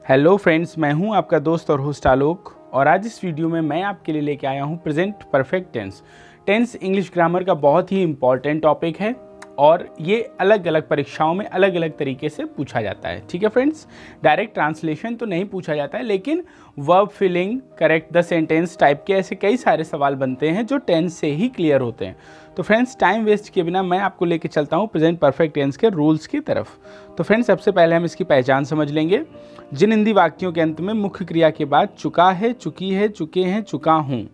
Hello friends, मैं हूं आपका दोस्त और होस्ट आलोक और आज इस वीडियो में मैं आपके लिए लेके आया हूं present perfect tense. Tense English grammar का बहुत ही इंपॉर्टेंट टॉपिक है और ये अलग अलग परीक्षाओं में अलग अलग तरीके से पूछा जाता है। ठीक है फ्रेंड्स, डायरेक्ट ट्रांसलेशन तो नहीं पूछा जाता है, लेकिन verb filling, correct the sentence type के ऐसे कई सारे सवाल बनते हैं जो टेंस से ही क्लियर होते हैं। तो फ्रेंड्स, टाइम वेस्ट किए बिना मैं आपको लेके चलता हूँ प्रेजेंट परफेक्ट टेंस के रूल्स की तरफ। तो फ्रेंड्स, सबसे पहले हम इसकी पहचान समझ लेंगे। जिन हिंदी वाक्यों के अंत में मुख्य क्रिया के बाद चुका है, चुकी है, चुके हैं, चुका हूँ,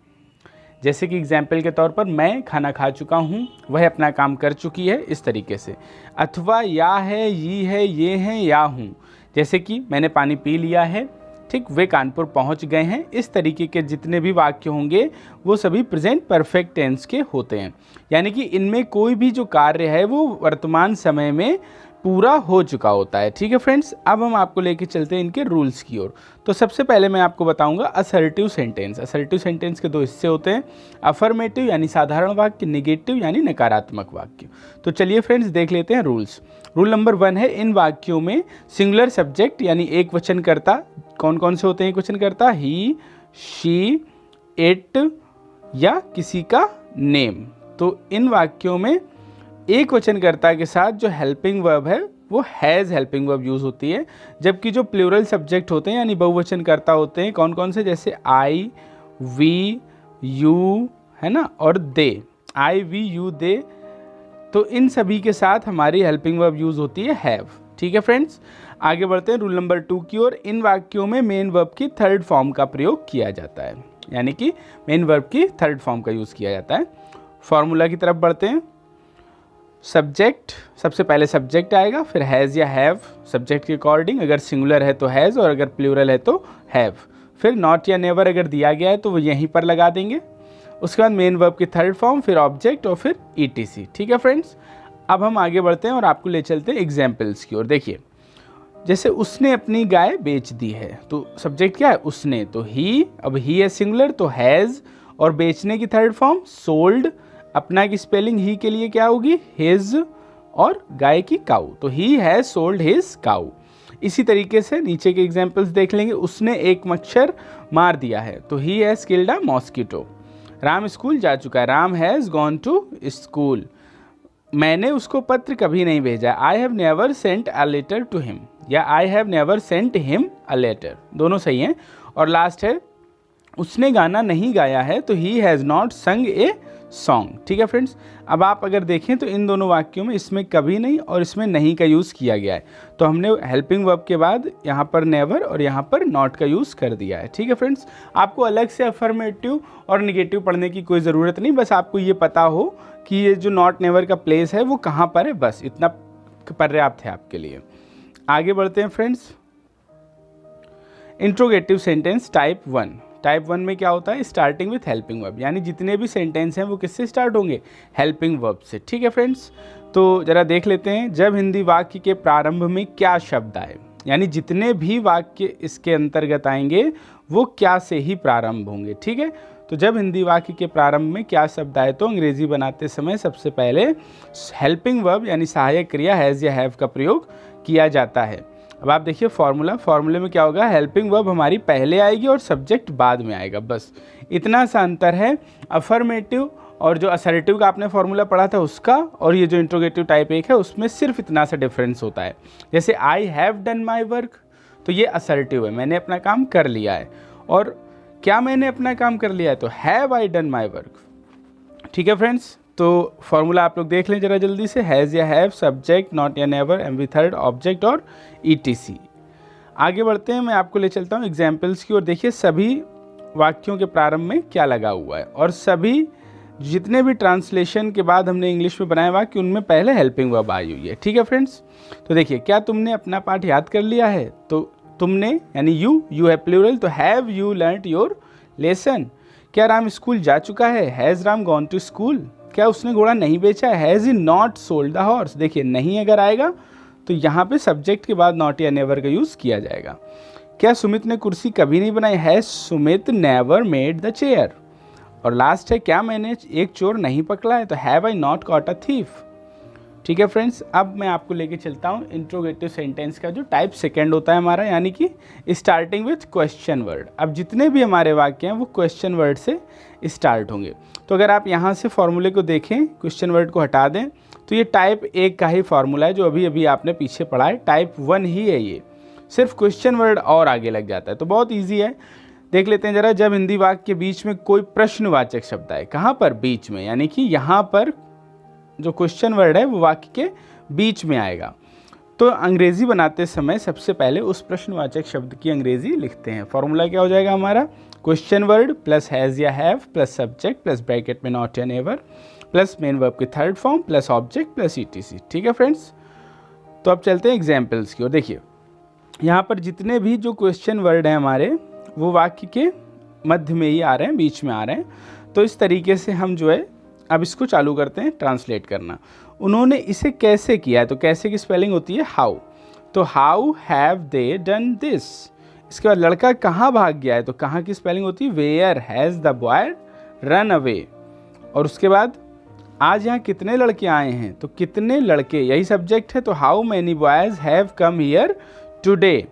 जैसे कि एग्जाम्पल के तौर पर मैं खाना खा चुका हूँ, वह अपना काम कर चुकी है, इस तरीके से। अथवा या है, ये है, या हूँ, जैसे कि मैंने पानी पी लिया है, ठीक, वे कानपुर पहुँच गए हैं। इस तरीके के जितने भी वाक्य होंगे वो सभी प्रेजेंट परफेक्ट टेंस के होते हैं, यानी कि इनमें कोई भी जो कार्य है वो वर्तमान समय में पूरा हो चुका होता है। ठीक है फ्रेंड्स, अब हम आपको लेके चलते हैं इनके रूल्स की ओर। तो सबसे पहले मैं आपको बताऊंगा असर्टिव सेंटेंस। असर्टिव सेंटेंस के दो हिस्से होते हैं, अफर्मेटिव यानी साधारण वाक्य, निगेटिव यानी नकारात्मक वाक्य। तो चलिए फ्रेंड्स, देख लेते हैं रूल्स। रूल नंबर 1 है, इन वाक्यों में सिंगुलर सब्जेक्ट यानी एक वचनकर्ता कौन कौन से होते हैं? एक वचनकर्ता ही, शी, इट या किसी का नेम। तो इन वाक्यों में एक वचनकर्ता के साथ जो हेल्पिंग वर्ब है वो हैज़ हेल्पिंग वर्ब यूज़ होती है, जबकि जो प्लूरल सब्जेक्ट होते हैं यानी बहुवचनकर्ता होते हैं कौन कौन से? जैसे आई, वी, यू, है ना, और दे। आई, वी, यू, दे, तो इन सभी के साथ हमारी हेल्पिंग वर्ब यूज़ होती है हैव। ठीक है फ्रेंड्स, आगे बढ़ते हैं रूल नंबर 2 की ओर। इन वाक्यों में मेन वर्ब की थर्ड फॉर्म का प्रयोग किया जाता है, यानी कि मेन वर्ब की थर्ड फॉर्म का यूज़ किया जाता है। फॉर्मूला की तरफ बढ़ते हैं। सब्जेक्ट, सबसे पहले सब्जेक्ट आएगा, फिर हैज़ या हैव सब्जेक्ट के अकॉर्डिंग, अगर सिंगुलर है तो हैज़ और अगर प्लूरल है तो हैव। फिर नॉट या नेवर अगर दिया गया है तो वो यहीं पर लगा देंगे। उसके बाद मेन वर्ब की थर्ड फॉर्म, फिर ऑब्जेक्ट और फिर ईटीसी। ठीक है फ्रेंड्स, अब हम आगे बढ़ते हैं और आपको ले चलते हैं एग्जाम्पल्स की ओर। देखिए, जैसे उसने अपनी गाय बेच दी है, तो सब्जेक्ट क्या है? उसने, तो ही, अब ही है सिंगुलर तो हैज़, और बेचने की थर्ड फॉर्म सोल्ड, अपना की स्पेलिंग ही के लिए क्या होगी? हिज, और गाय की काऊ, तो ही हैज सोल्ड हिज काऊ। इसी तरीके से नीचे के एग्जाम्पल्स देख लेंगे। उसने एक मच्छर मार दिया है, तो he has killed a mosquito. Ram school जा चुका है, Ram has gone to school. मैंने उसको पत्र कभी नहीं भेजा, I have never sent a letter to him, या I have never sent him a letter, दोनों सही हैं। और लास्ट है, उसने गाना नहीं गाया है, तो ही हैज़ नॉट संग ए सॉन्ग। ठीक है फ्रेंड्स, अब आप अगर देखें तो इन दोनों वाक्यों में इसमें कभी नहीं और इसमें नहीं का यूज़ किया गया है, तो हमने हेल्पिंग वर्ब के बाद यहाँ पर नेवर और यहाँ पर नॉट का यूज़ कर दिया है। ठीक है फ्रेंड्स, आपको अलग से अफर्मेटिव और निगेटिव पढ़ने की कोई ज़रूरत नहीं, बस आपको ये पता हो कि ये जो नॉट नेवर का प्लेस है वो कहाँ पर है, बस इतना पर्याप्त है आपके लिए। आगे बढ़ते हैं friends. Interrogative sentence type 1। Type 1 में क्या होता है? स्टार्टिंग विथ हेल्पिंग वर्ब, यानी जितने भी सेंटेंस हैं वो किससे स्टार्ट होंगे? हेल्पिंग वर्ब से। ठीक है फ्रेंड्स, तो जरा देख लेते हैं, जब हिंदी वाक्य के प्रारंभ में क्या शब्द आए, यानी जितने भी वाक्य इसके अंतर्गत आएंगे वो क्या से ही प्रारंभ होंगे। ठीक है, तो जब हिंदी वाक्य के प्रारंभ में क्या शब्द आए तो अंग्रेजी बनाते समय सबसे पहले हेल्पिंग वर्ब यानी सहायक क्रिया हैज़ या हैव का प्रयोग किया जाता है। अब आप देखिए फॉर्मूले में क्या होगा? हेल्पिंग वर्ब हमारी पहले आएगी और सब्जेक्ट बाद में आएगा, बस इतना सा अंतर है। अफर्मेटिव और जो असर्टिव का आपने फॉर्मूला पढ़ा था उसका और ये जो इंट्रोगेटिव टाइप 1 है उसमें सिर्फ इतना सा डिफरेंस होता है। जैसे I have done my work, तो ये असर्टिव है, मैंने अपना काम कर लिया है। और क्या मैंने अपना काम कर लिया है? तो have I done my work. ठीक है फ्रेंड्स, तो फॉर्मूला आप लोग देख लें जरा जल्दी से। हैज़ या हैव, सब्जेक्ट, नॉट या नेवर, एमवी थर्ड, ऑब्जेक्ट और ईटीसी। आगे बढ़ते हैं, मैं आपको ले चलता हूँ एग्जाम्पल्स की ओर। देखिए, सभी वाक्यों के प्रारंभ में क्या लगा हुआ है और सभी जितने भी ट्रांसलेशन के बाद हमने इंग्लिश में बनाए वाक्य उनमें पहले हेल्पिंग वर्ब आई हुई है। ठीक है फ्रेंड्स, तो देखिए, क्या तुमने अपना पाठ याद कर लिया है? तो तुमने यानी यू है प्लूरल, तो have you learned your lesson. क्या राम स्कूल जा चुका है? Has Ram gone to school. क्या उसने घोड़ा नहीं बेचा है? Has he not sold the horse. देखिए, नहीं अगर आएगा तो यहाँ पे सब्जेक्ट के बाद नॉट या नेवर का यूज़ किया जाएगा। क्या सुमित ने कुर्सी कभी नहीं बनाई? Has Sumit never made the chair. और लास्ट है, क्या मैंने एक चोर नहीं पकड़ा है? तो have I not caught a thief. ठीक है फ्रेंड्स, अब मैं आपको लेके चलता हूँ इंट्रोगेटिव सेंटेंस का जो टाइप सेकंड होता है हमारा, यानी कि स्टार्टिंग विथ क्वेश्चन वर्ड। अब जितने भी हमारे वाक्य हैं वो क्वेश्चन वर्ड से स्टार्ट होंगे। तो अगर आप यहाँ से फॉर्मूले को देखें, क्वेश्चन वर्ड को हटा दें, तो ये टाइप 1 का ही फॉर्मूला है जो अभी अभी आपने पीछे पढ़ा है। टाइप 1 ही है ये, सिर्फ क्वेश्चन वर्ड और आगे लग जाता है। तो बहुत ईजी है, देख लेते हैं जरा। जब हिंदी वाक्य के बीच में कोई प्रश्नवाचक शब्द आए, कहाँ पर? बीच में, यानी कि यहाँ पर जो क्वेश्चन वर्ड है वो वाक्य के बीच में आएगा। तो अंग्रेजी बनाते समय सबसे पहले उस प्रश्नवाचक शब्द की अंग्रेजी लिखते हैं। फॉर्मूला क्या हो जाएगा हमारा? क्वेश्चन वर्ड प्लस हैज़ या have plus subject plus bracket में नॉट या नेवर प्लस मेन वर्ब की third form plus object plus etc. ठीक है फ्रेंड्स, तो अब चलते हैं एग्जाम्पल्स की ओर। देखिए यहाँ पर जितने भी जो क्वेश्चन वर्ड हैं हमारे वो वाक्य के मध्य में ही आ रहे हैं, बीच में आ रहे हैं। तो इस तरीके से हम जो है अब इसको चालू करते हैं ट्रांसलेट करना। उन्होंने इसे कैसे किया है, तो कैसे की स्पेलिंग होती है हाउ। तो how have they done this. इसके बाद लड़का कहाँ भाग गया है, तो कहाँ की स्पेलिंग होती है where has the boy run away. और उसके बाद आज यहाँ कितने लड़के आए हैं, तो कितने लड़के यही सब्जेक्ट है, तो how many boys have come here today.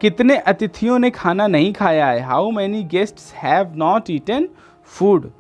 कितने अतिथियों ने खाना नहीं खाया है, how many guests have not eaten food.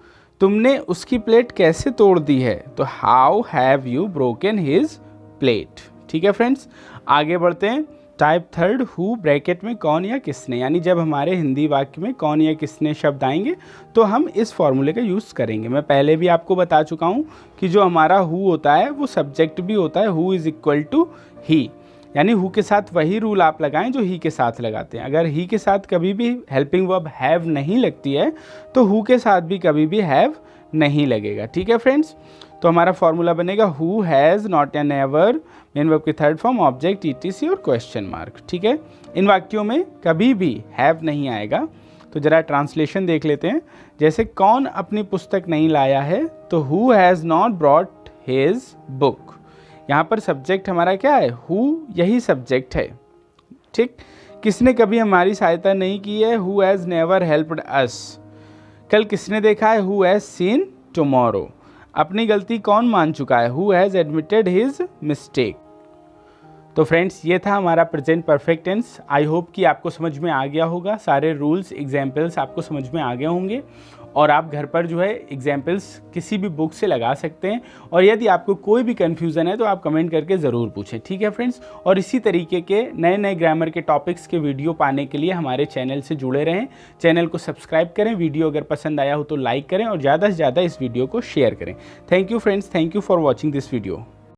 तुमने उसकी प्लेट कैसे तोड़ दी है, तो how have you broken his plate. ठीक है फ्रेंड्स, आगे बढ़ते हैं। टाइप थर्ड हु, ब्रैकेट में कौन या किसने, यानी जब हमारे हिंदी वाक्य में कौन या किसने शब्द आएंगे तो हम इस फॉर्मूले का यूज़ करेंगे। मैं पहले भी आपको बता चुका हूँ कि जो हमारा हु होता है वो सब्जेक्ट भी होता है, हु इज़ इक्वल टू ही, यानी हु के साथ वही रूल आप लगाएं जो ही के साथ लगाते हैं। अगर ही के साथ कभी भी हेल्पिंग वर्ब हैव नहीं लगती है तो हु के साथ भी कभी भी हैव नहीं लगेगा। ठीक है फ्रेंड्स, तो हमारा फॉर्मूला बनेगा हु हैज़ नॉट या नेवर, मेन वर्ब की थर्ड फॉर्म ऑब्जेक्ट ईटीसी और क्वेश्चन मार्क। ठीक है, इन वाक्यों में कभी भी हैव नहीं आएगा। तो ज़रा ट्रांसलेशन देख लेते हैं। जैसे कौन अपनी पुस्तक नहीं लाया है, तो who has not brought his book. यहाँ पर सब्जेक्ट हमारा क्या है, हु, यही सब्जेक्ट है। ठीक, किसने कभी हमारी सहायता नहीं की है, हु हैज़ नेवर हेल्प्ड अस। कल किसने देखा है, हु हैज़ सीन टुमारो। अपनी गलती कौन मान चुका है, who has admitted his mistake. तो फ्रेंड्स, ये था हमारा present perfect tense. I hope कि आपको समझ में आ गया होगा, सारे रूल्स एग्जाम्पल्स आपको समझ में आ गए होंगे और आप घर पर जो है एग्जाम्पल्स किसी भी बुक से लगा सकते हैं। और यदि आपको कोई भी कन्फ्यूज़न है तो आप कमेंट करके ज़रूर पूछें। ठीक है फ्रेंड्स, और इसी तरीके के नए नए ग्रामर के टॉपिक्स के वीडियो पाने के लिए हमारे चैनल से जुड़े रहें। चैनल को सब्सक्राइब करें, वीडियो अगर पसंद आया हो तो लाइक करें और ज़्यादा से ज़्यादा इस वीडियो को शेयर करें। Thank you friends, thank you for watching this video.